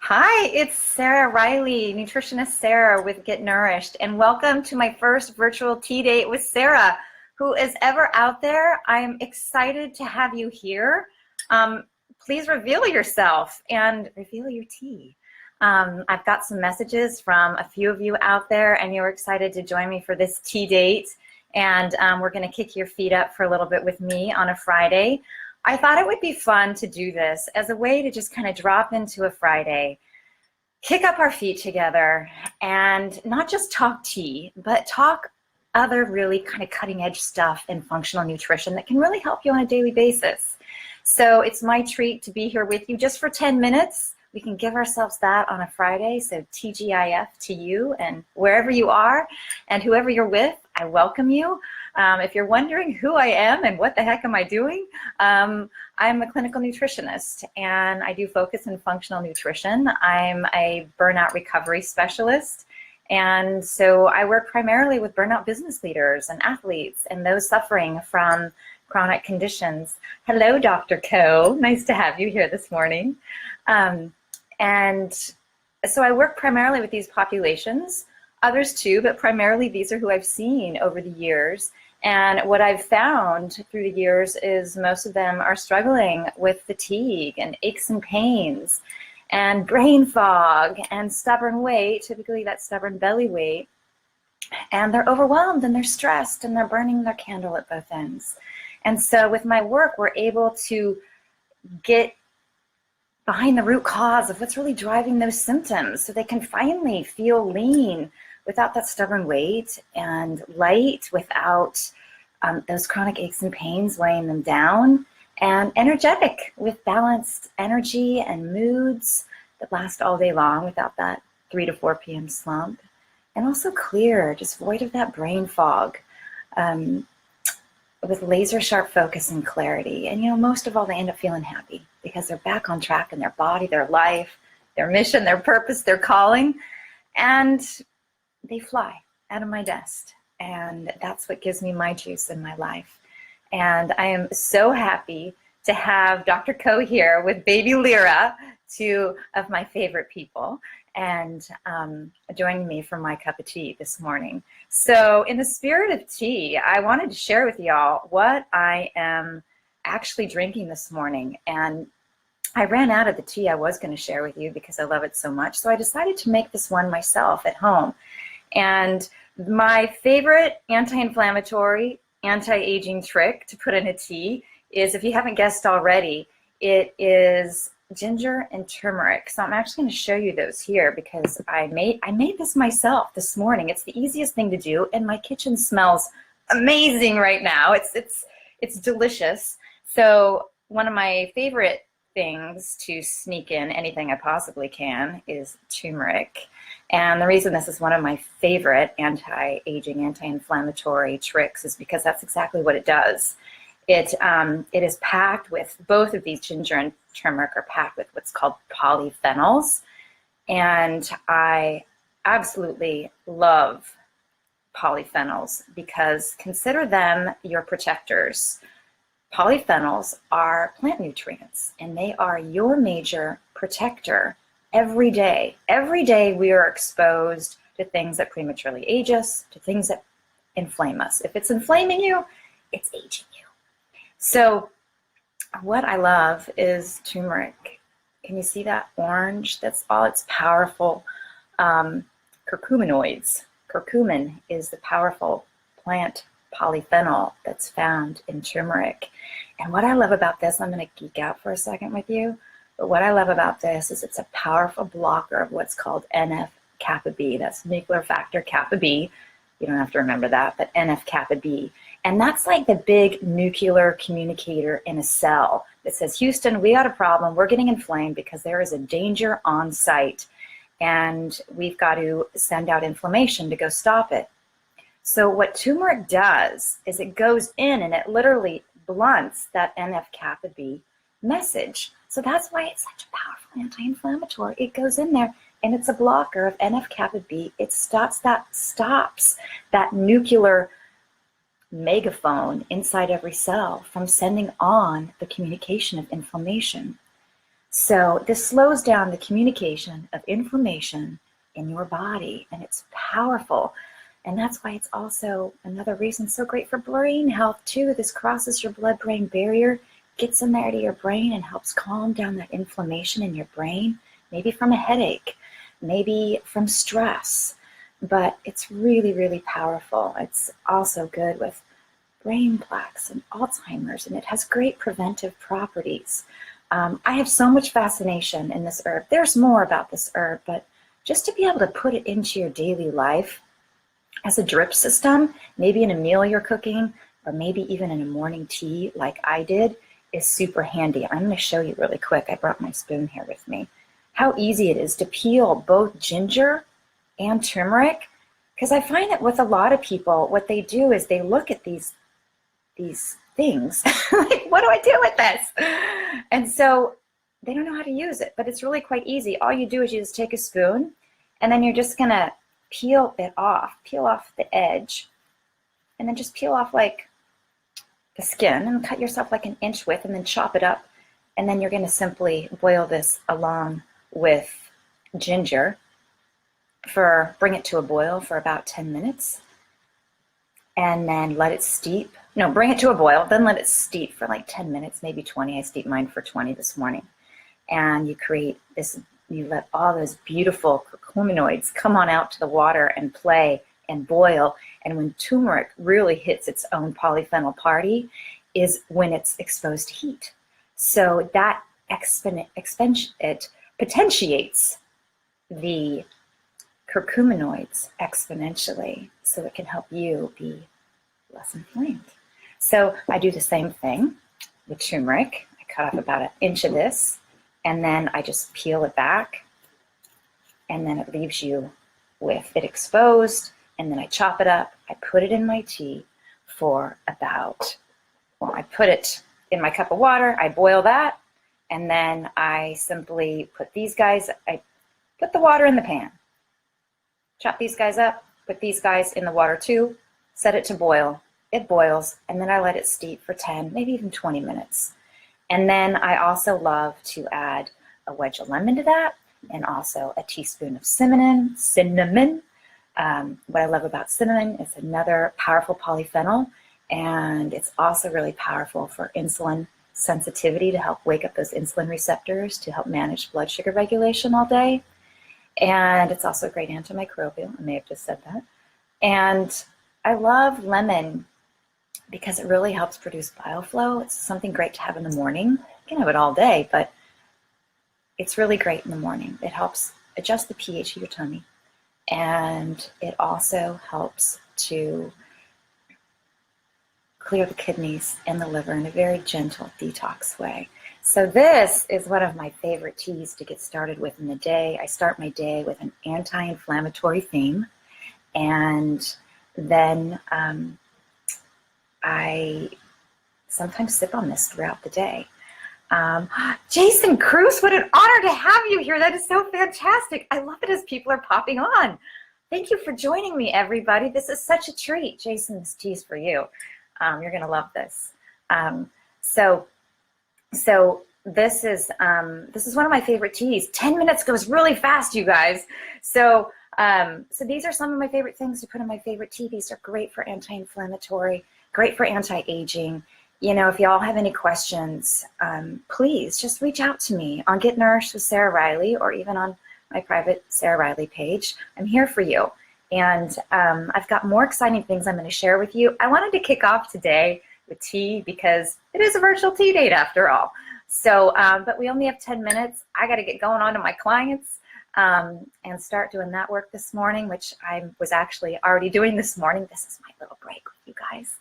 Hi, it's Sarah Riley, nutritionist Sarah with Get Nourished, and welcome to my first virtual tea date with Sarah. Who is ever out there, I'm excited to have you here. Please reveal yourself and reveal your tea. I've got some messages from a few of you out there, and you're excited to join me for this tea date, and we're going to kick your feet up for a little bit with me on a Friday. I thought it would be fun to do this as a way to just kind of drop into a Friday, kick up our feet together, and not just talk tea, but talk other really kind of cutting edge stuff in functional nutrition that can really help you on a daily basis. So it's my treat to be here with you just for 10 minutes. We can give ourselves that on a Friday. So TGIF to you and wherever you are and whoever you're with, I welcome you. If you're wondering who I am and what the heck am I doing, I'm a clinical nutritionist and I do focus in functional nutrition. I'm a burnout recovery specialist. And so I work primarily with burnout business leaders and athletes and those suffering from chronic conditions. Hello, Dr. Ko. Nice to have you here this morning. And so I work primarily with these populations, others too, but primarily these are who I've seen over the years. And what I've found through the years is most of them are struggling with fatigue and aches and pains and brain fog and stubborn weight, typically that stubborn belly weight. And they're overwhelmed and they're stressed and they're burning their candle at both ends. And so with my work, we're able to get behind the root cause of what's really driving those symptoms so they can finally feel lean without that stubborn weight and light without those chronic aches and pains weighing them down, and energetic with balanced energy and moods that last all day long without that 3 to 4 p.m. slump, and also clear, just void of that brain fog, with laser sharp focus and clarity. And most of all, they end up feeling happy because they're back on track in their body, their life, their mission, their purpose, their calling, and they fly out of my desk. And that's what gives me my juice in my life. And I am so happy to have Dr. Ko here with baby Lyra, two of my favorite people, and joining me for my cup of tea this morning. So in the spirit of tea, I wanted to share with y'all what I am actually drinking this morning. And I ran out of the tea I was going to share with you because I love it so much. So I decided to make this one myself at home. And my favorite anti-inflammatory, anti-aging trick to put in a tea is, if you haven't guessed already, it is ginger and turmeric. So I'm actually going to show you those here because I made this myself this morning. It's the easiest thing to do, and my kitchen smells amazing right now. It's delicious. So one of my favorite things to sneak in anything I possibly can is turmeric. And the reason this is one of my favorite anti-aging, anti-inflammatory tricks is because that's exactly what it does. It is packed with, both of these, ginger and turmeric, are packed with what's called polyphenols. And I absolutely love polyphenols because consider them your protectors. Polyphenols are plant nutrients, and they are your major protector every day. Every day we are exposed to things that prematurely age us, to things that inflame us. If it's inflaming you, it's aging you. So what I love is turmeric. Can you see that orange? That's all its powerful curcuminoids. Curcumin is the powerful plant polyphenol that's found in turmeric. And what I love about this, I'm going to geek out for a second with you, but what I love about this is it's a powerful blocker of what's called NF-kappa B. That's nuclear factor kappa B. You don't have to remember that, but NF-kappa B. And that's like the big nuclear communicator in a cell that says, Houston, we got a problem. We're getting inflamed because there is a danger on site, and we've got to send out inflammation to go stop it. So what turmeric does is it goes in and it literally blunts that NF-kappa B message. So that's why it's such a powerful anti-inflammatory. It goes in there and it's a blocker of NF-kappa B. It stops that nuclear megaphone inside every cell from sending on the communication of inflammation. So this slows down the communication of inflammation in your body, and it's powerful. And that's why it's also another reason so great for brain health too. This crosses your blood-brain barrier, gets in there to your brain and helps calm down that inflammation in your brain, maybe from a headache, maybe from stress. But it's really, really powerful. It's also good with brain plaques and Alzheimer's, and it has great preventive properties. I have so much fascination in this herb. There's more about this herb, but just to be able to put it into your daily life as a drip system, maybe in a meal you're cooking, or maybe even in a morning tea like I did, is super handy. I'm going to show you really quick. I brought my spoon here with me. How easy it is to peel both ginger and turmeric, because I find that with a lot of people, what they do is they look at these things like, what do I do with this? And so they don't know how to use it, but it's really quite easy. All you do is you just take a spoon, and then you're just going to peel off the edge, and then just peel off like the skin and cut yourself like an inch width, and then chop it up. And then you're going to simply boil this along with ginger bring it to a boil for about 10 minutes, and then let it steep. No, bring it to a boil, then let it steep for like 10 minutes, maybe 20. I steeped mine for 20 this morning. And you create this, you let all those beautiful curcuminoids come on out to the water and play and boil. And when turmeric really hits its own polyphenol party is when it's exposed to heat. So that it potentiates the curcuminoids exponentially, so it can help you be less inflamed. So I do the same thing with turmeric. I cut off about an inch of this, and then I just peel it back, and then it leaves you with it exposed, and then I chop it up. I put it in my tea for I put it in my cup of water, I boil that, and then I simply put I put the water in the pan, chop these guys up, put these guys in the water too, set it to boil. It boils, and then I let it steep for 10, maybe even 20 minutes. And then I also love to add a wedge of lemon to that, and also a teaspoon of cinnamon. What I love about cinnamon, it's another powerful polyphenol, and it's also really powerful for insulin sensitivity, to help wake up those insulin receptors, to help manage blood sugar regulation all day. And it's also a great antimicrobial. I may have just said that. And I love lemon because it really helps produce bile flow. It's something great to have in the morning. You can have it all day, but it's really great in the morning. It helps adjust the pH of your tummy, and it also helps to clear the kidneys and the liver in a very gentle detox way. So this is one of my favorite teas to get started with in the day. I start my day with an anti-inflammatory theme, and then I sometimes sip on this throughout the day. Jason Cruz, what an honor to have you here. That is so fantastic. I love it as people are popping on. Thank you for joining me, everybody. This is such a treat. Jason, this tea's for you. You're going to love this. So this is one of my favorite teas. 10 minutes goes really fast, you guys. So these are some of my favorite things to put in my favorite tea. These are great for anti-inflammatory, great for anti-aging. You know, if y'all have any questions, please just reach out to me on Get Nourished with Sarah Riley, or even on my private Sarah Riley page. I'm here for you. And I've got more exciting things I'm going to share with you. I wanted to kick off today with tea because it is a virtual tea date after all. So, but we only have 10 minutes. I got to get going on to my clients and start doing that work this morning, which I was actually already doing this morning. This is my little break with you guys,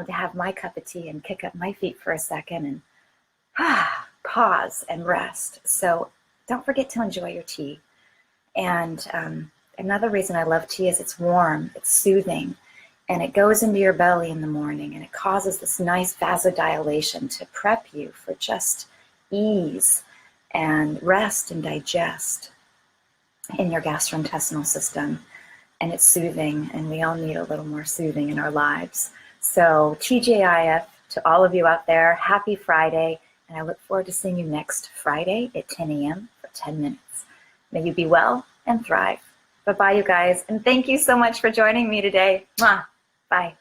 to have my cup of tea and kick up my feet for a second and pause and rest. So don't forget to enjoy your tea. And another reason I love tea is it's warm, it's soothing, and it goes into your belly in the morning, and it causes this nice vasodilation to prep you for just ease and rest and digest in your gastrointestinal system. And it's soothing, and we all need a little more soothing in our lives. So TGIF to all of you out there, happy Friday. And I look forward to seeing you next Friday at 10 a.m. for 10 minutes. May you be well and thrive. Bye-bye, you guys. And thank you so much for joining me today. Mwah. Bye.